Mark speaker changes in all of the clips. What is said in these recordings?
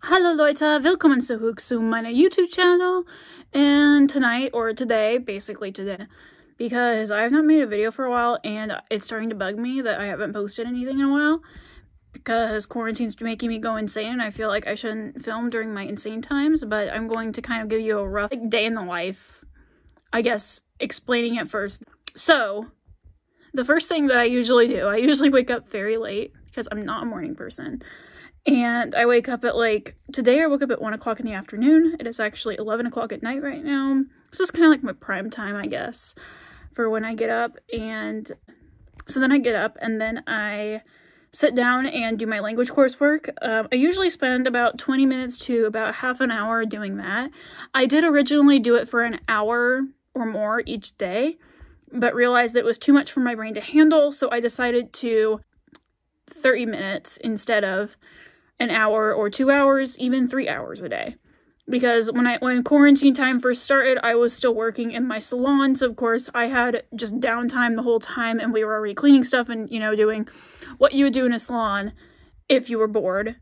Speaker 1: Hallo Leute, willkommen zurück zu meiner YouTube channel. And tonight, or today, basically today, because I have not made a video for a while and it's starting to bug me that I haven't posted anything in a while because quarantine's making me go insane and I feel like I shouldn't film during my insane times, but I'm going to kind of give you a rough day in the life, I guess, explaining it first. So, the first thing that I usually do, I usually wake up very late because I'm not a morning person. And I wake up at today I woke up at 1 o'clock in the afternoon. It is actually 11 o'clock at night right now. So it's kind of like my prime time, I guess, for when I get up. And so then I get up and then I sit down and do my language coursework. I usually spend about 20 minutes to about half an hour doing that. I did originally do it for an hour or more each day, but realized that it was too much for my brain to handle. So I decided to 30 minutes instead of an hour or 2 hours, even 3 hours a day. Because when quarantine time first started, I was still working in my salon, so of course I had just downtime the whole time and we were already cleaning stuff and, you know, doing what you would do in a salon if you were bored.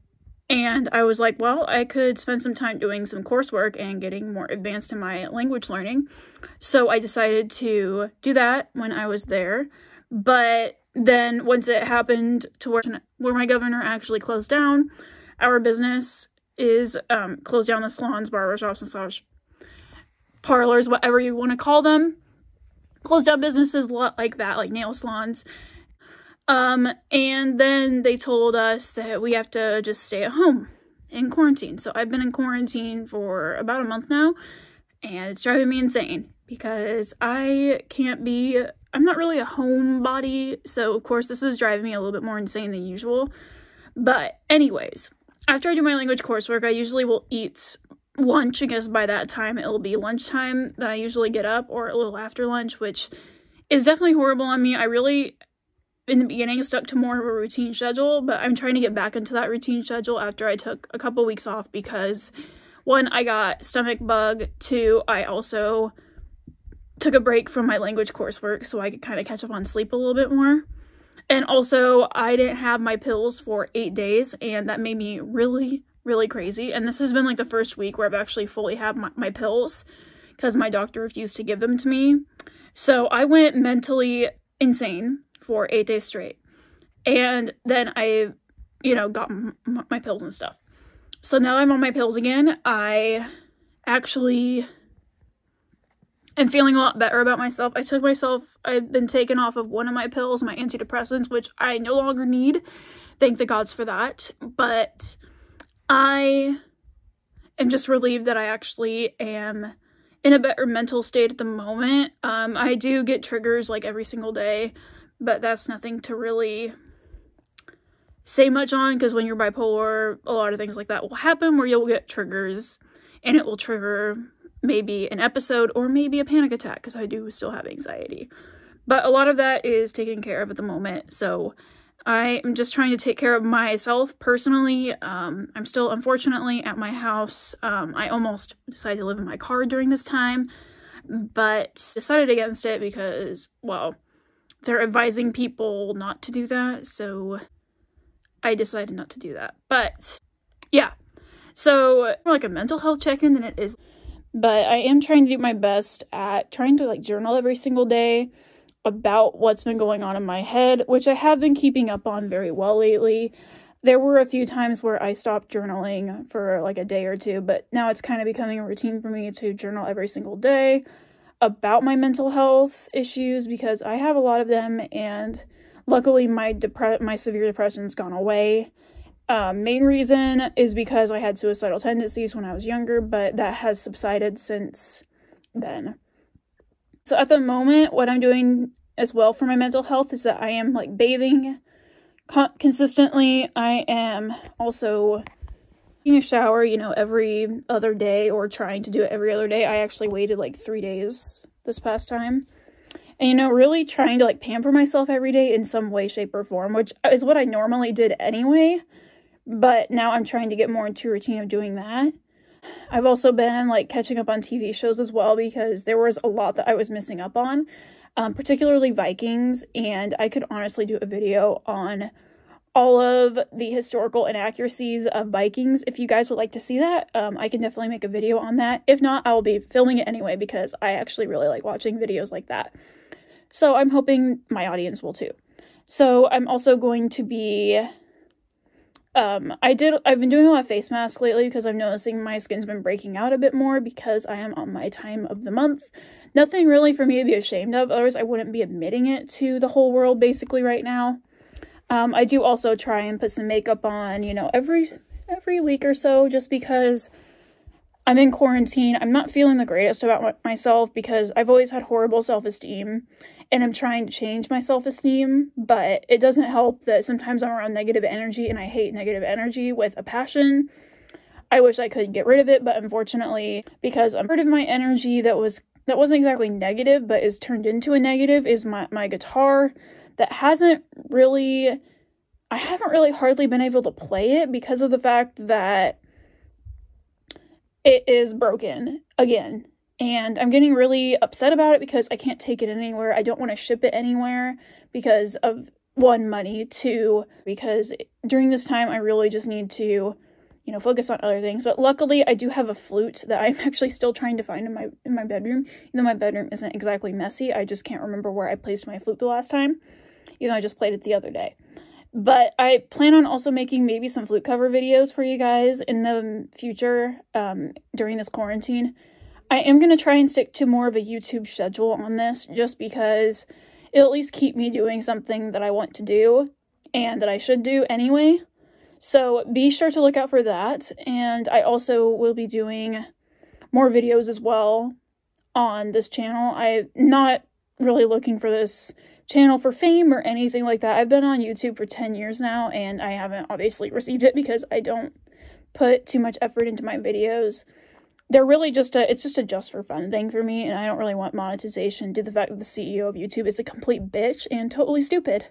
Speaker 1: And I was like, well, I could spend some time doing some coursework and getting more advanced in my language learning. So I decided to do that when I was there. But then once it happened to where my governor actually closed down, our business is closed down, the salons, barbershops, massage parlors, whatever you want to call them. Closed down businesses like that, like nail salons. And then they told us that we have to just stay at home in quarantine. So I've been in quarantine for about a month now, and it's driving me insane because I'm not really a homebody, so of course this is driving me a little bit more insane than usual. But anyways, after I do my language coursework, I usually will eat lunch because by that time it'll be lunchtime that I usually get up, or a little after lunch, which is definitely horrible on me. I really, in the beginning, stuck to more of a routine schedule, but I'm trying to get back into that routine schedule after I took a couple weeks off because, one, I got stomach bug, two, I also took a break from my language coursework so I could kind of catch up on sleep a little bit more. And also, I didn't have my pills for 8 days, and that made me really, really crazy. And this has been like the first week where I've actually fully had my pills because my doctor refused to give them to me. So I went mentally insane for 8 days straight. And then I, got my pills and stuff. So now I'm on my pills again. I actually I'm feeling a lot better about myself. I've been taken off of one of my pills, my antidepressants, which I no longer need. Thank the gods for that. But I am just relieved that I actually am in a better mental state at the moment. I do get triggers like every single day, but that's nothing to really say much on because when you're bipolar, a lot of things like that will happen where you'll get triggers and it will trigger maybe an episode or maybe a panic attack because I do still have anxiety. But a lot of that is taken care of at the moment, so I am just trying to take care of myself personally. I'm still, unfortunately, at my house. I almost decided to live in my car during this time, but decided against it because, well, they're advising people not to do that, so I decided not to do that. But, yeah. So, more like a mental health check-in than it is. But I am trying to do my best at trying to journal every single day about what's been going on in my head, which I have been keeping up on very well lately. There were a few times where I stopped journaling for a day or two, but now it's kind of becoming a routine for me to journal every single day about my mental health issues because I have a lot of them, and luckily my severe depression's gone away. Main reason is because I had suicidal tendencies when I was younger, but that has subsided since then. So at the moment, what I'm doing as well for my mental health is that I am bathing consistently. I am also taking a shower, every other day, or trying to do it every other day. I actually waited 3 days this past time. And, really trying to pamper myself every day in some way, shape, or form, which is what I normally did anyway. But now I'm trying to get more into a routine of doing that. I've also been catching up on TV shows as well because there was a lot that I was missing up on, particularly Vikings, and I could honestly do a video on all of the historical inaccuracies of Vikings. If you guys would like to see that, I can definitely make a video on that. If not, I'll be filming it anyway because I actually really like watching videos like that. So I'm hoping my audience will too. So I'm also going to be, I've been doing a lot of face masks lately because I'm noticing my skin's been breaking out a bit more because I am on my time of the month. Nothing really for me to be ashamed of, otherwise I wouldn't be admitting it to the whole world basically right now. I do also try and put some makeup on, you know, every week or so, just because I'm in quarantine. I'm not feeling the greatest about myself because I've always had horrible self-esteem, and I'm trying to change my self-esteem, but it doesn't help that sometimes I'm around negative energy, and I hate negative energy with a passion. I wish I could get rid of it, but unfortunately, because I'm rid of my energy that wasn't exactly negative, but is turned into a negative, is my guitar. That I haven't really hardly been able to play it because of the fact that it is broken again. And I'm getting really upset about it because I can't take it anywhere. I don't want to ship it anywhere because of, one, money, two, because during this time I really just need to, you know, focus on other things. But luckily I do have a flute that I'm actually still trying to find in my bedroom. Even though my bedroom isn't exactly messy, I just can't remember where I placed my flute the last time. Even though I just played it the other day. But I plan on also making maybe some flute cover videos for you guys in the future during this quarantine. I am going to try and stick to more of a YouTube schedule on this just because it'll at least keep me doing something that I want to do and that I should do anyway. So be sure to look out for that. And I also will be doing more videos as well on this channel. I'm not really looking for this channel for fame or anything like that. I've been on YouTube for 10 years now, and I haven't obviously received it because I don't put too much effort into my videos. They're really it's just a just for fun thing for me, and I don't really want monetization due to the fact that the CEO of YouTube is a complete bitch and totally stupid.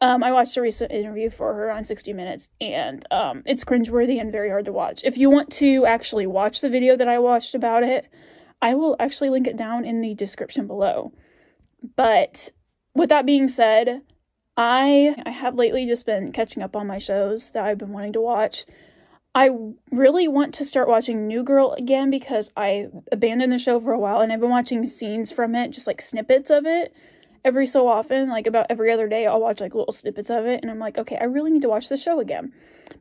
Speaker 1: I watched a recent interview for her on 60 Minutes, and it's cringeworthy and very hard to watch. If you want to actually watch the video that I watched about it, I will actually link it down in the description below. But with that being said, I have lately just been catching up on my shows that I've been wanting to watch. I really want to start watching New Girl again because I abandoned the show for a while, and I've been watching scenes from it, just like snippets of it, every so often. Like about every other day I'll watch like little snippets of it, and I'm like, okay, I really need to watch the show again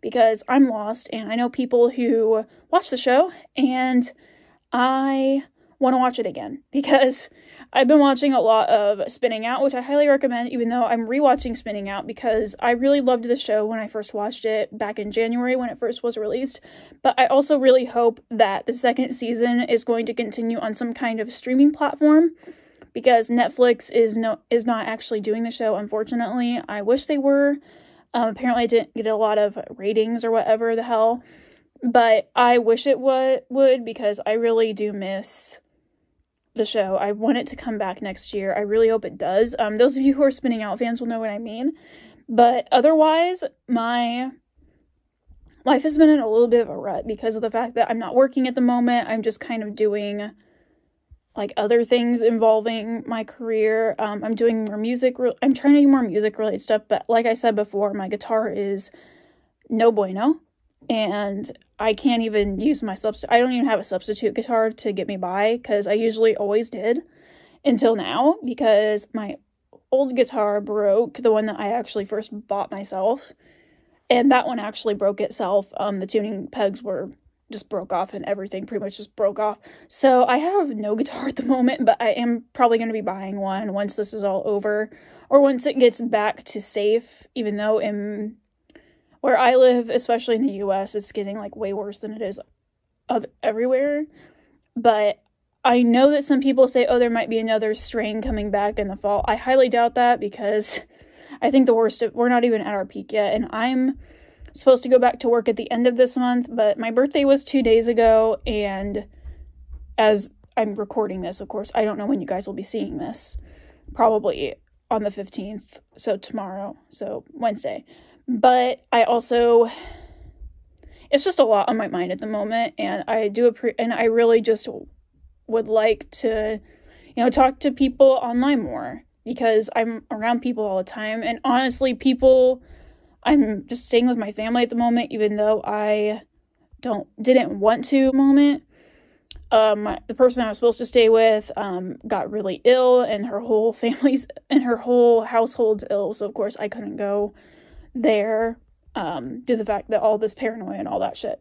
Speaker 1: because I'm lost, and I know people who watch the show, and I want to watch it again because I've been watching a lot of Spinning Out, which I highly recommend, even though I'm rewatching Spinning Out because I really loved the show when I first watched it back in January when it first was released. But I also really hope that the second season is going to continue on some kind of streaming platform because Netflix is not actually doing the show, unfortunately. I wish they were. Apparently I didn't get a lot of ratings or whatever the hell. But I wish it would because I really do miss the show. I want it to come back next year. I really hope it does. Those of you who are Spinning Out fans will know what I mean. But otherwise, my life has been in a little bit of a rut because of the fact that I'm not working at the moment. I'm just kind of doing like other things involving my career. I'm doing more music. I'm trying to do more music related stuff. But like I said before, my guitar is no bueno. And I can't even use my I don't even have a substitute guitar to get me by, because I usually always did until now, because my old guitar broke, the one that I actually first bought myself, and that one actually broke itself. The tuning pegs just broke off, and everything pretty much just broke off. So I have no guitar at the moment, but I am probably going to be buying one once this is all over, or once it gets back to safe, even though where I live, especially in the US, it's getting like way worse than it is everywhere. But I know that some people say, oh, there might be another strain coming back in the fall. I highly doubt that because I think we're not even at our peak yet. And I'm supposed to go back to work at the end of this month, but my birthday was 2 days ago. And as I'm recording this, of course, I don't know when you guys will be seeing this. Probably on the 15th, so tomorrow, so Wednesday. But I also, it's just a lot on my mind at the moment, and I really just would like to, talk to people online more, because I'm around people all the time, and honestly, people I'm just staying with my family at the moment, even though I didn't want to moment. The person I was supposed to stay with got really ill, and her whole household's ill, so of course I couldn't go there due to the fact that all this paranoia and all that shit.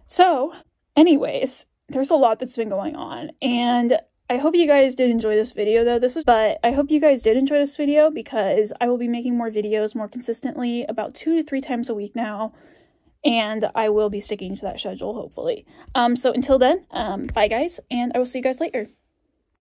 Speaker 1: So anyways, there's a lot that's been going on, and I hope you guys did enjoy this video though. But I hope you guys did enjoy this video, because I will be making more videos more consistently, about 2 to 3 times a week now, and I will be sticking to that schedule hopefully. So until then, bye guys, and I will see you guys later.